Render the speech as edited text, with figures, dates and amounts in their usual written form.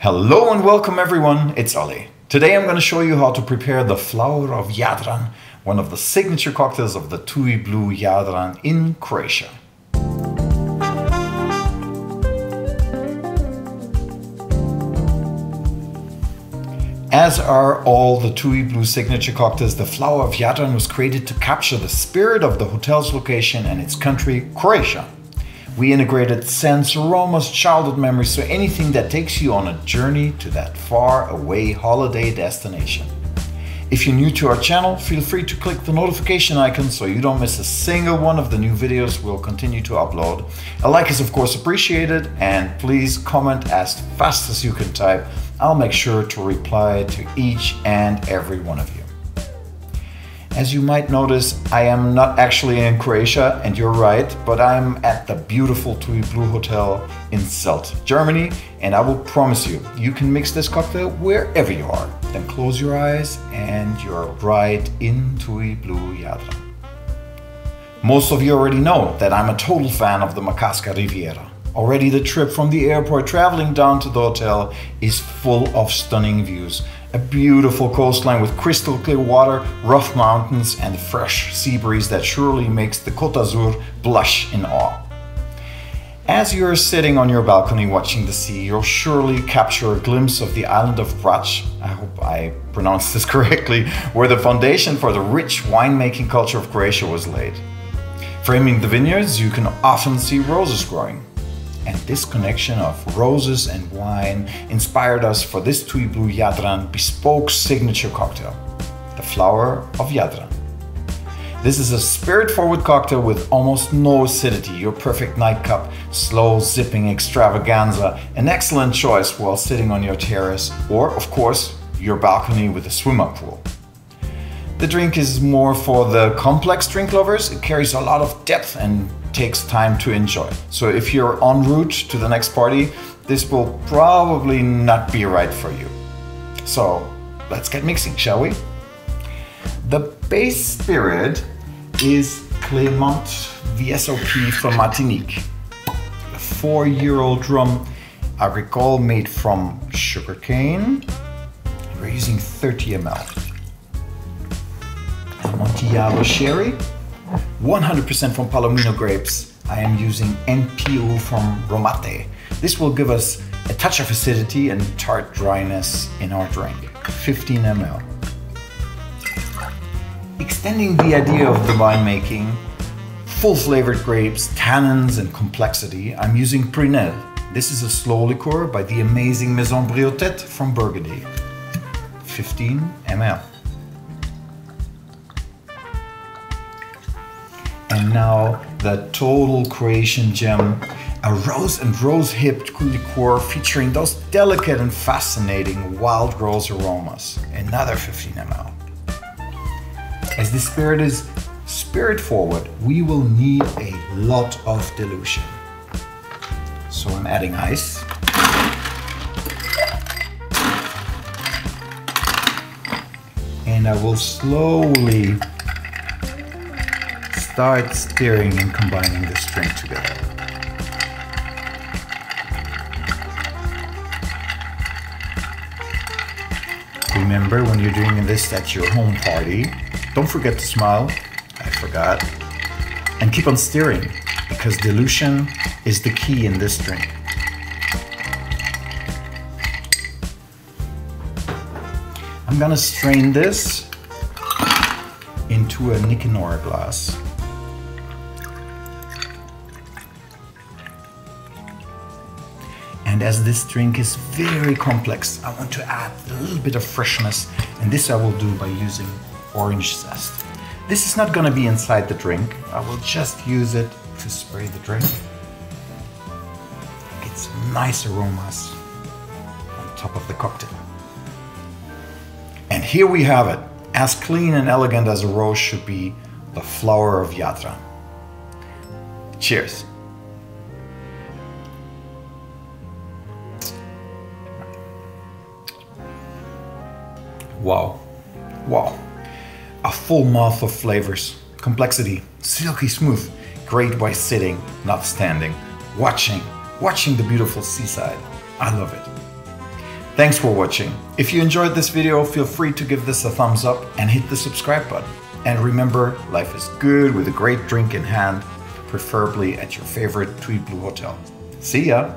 Hello and welcome everyone, it's Ollie. Today I'm going to show you how to prepare the flower of Jadran, one of the signature cocktails of the TUI BLUE Jadran in Croatia. As are all the TUI BLUE signature cocktails, the flower of Jadran was created to capture the spirit of the hotel's location and its country, Croatia. We integrated scents, aromas, childhood memories, so anything that takes you on a journey to that far away holiday destination. If you're new to our channel, feel free to click the notification icon so you don't miss a single one of the new videos we'll continue to upload. A like is of course appreciated, and please comment as fast as you can type. I'll make sure to reply to each and every one of you. As you might notice, I am not actually in Croatia, and you're right, but I'm at the beautiful TUI BLUE Hotel in Celt, Germany, and I will promise you, you can mix this cocktail wherever you are. Then close your eyes and you're right in TUI BLUE Jadran. Most of you already know that I'm a total fan of the Makarska Riviera. Already the trip from the airport traveling down to the hotel is full of stunning views. A beautiful coastline with crystal clear water, rough mountains and the fresh sea breeze that surely makes the Côte d'Azur blush in awe. As you're sitting on your balcony watching the sea, you'll surely capture a glimpse of the island of Brač, I hope I pronounced this correctly, where the foundation for the rich winemaking culture of Croatia was laid. Framing the vineyards, you can often see roses growing. And this connection of roses and wine inspired us for this TUI BLUE Jadran bespoke signature cocktail, the flower of Jadran. This is a spirit-forward cocktail with almost no acidity, your perfect nightcap, slow zipping extravaganza, an excellent choice while sitting on your terrace or, of course, your balcony with a swim-up pool. The drink is more for the complex drink lovers. It carries a lot of depth and takes time to enjoy. So if you're en route to the next party, this will probably not be right for you. So let's get mixing, shall we? The base spirit is Clement VSOP from Martinique. A 4-year-old rum, I recall, made from sugarcane. We're using 30 ml. Amontillado Sherry, 100% from Palomino grapes. I am using NPO from Romate. This will give us a touch of acidity and tart dryness in our drink. 15 ml. Extending the idea of the winemaking, full flavored grapes, tannins and complexity, I'm using Prunelle. This is a slow liqueur by the amazing Maison Briotet from Burgundy. 15 ml. And now the total Croatian gem, a rose and rosehip liqueur featuring those delicate and fascinating wild rose aromas. Another 15 ml. As the spirit is spirit forward, we will need a lot of dilution. So I'm adding ice. And I will slowly start stirring and combining this drink together. Remember, when you're doing this at your home party, don't forget to smile. I forgot. And keep on stirring, because dilution is the key in this drink. I'm gonna strain this into a Nicanor glass. And as this drink is very complex, I want to add a little bit of freshness, and this I will do by using orange zest. This is not going to be inside the drink. I will just use it to spray the drink. Get some nice aromas on top of the cocktail. And here we have it, as clean and elegant as a rose should be, the flower of Jadran. Cheers. Wow, wow, a full mouth of flavors, complexity, silky smooth, great by sitting, not standing, watching the beautiful seaside. I love it. Thanks for watching. If you enjoyed this video, feel free to give this a thumbs up and hit the subscribe button. And remember, life is good with a great drink in hand, preferably at your favorite TUI BLUE hotel. See ya!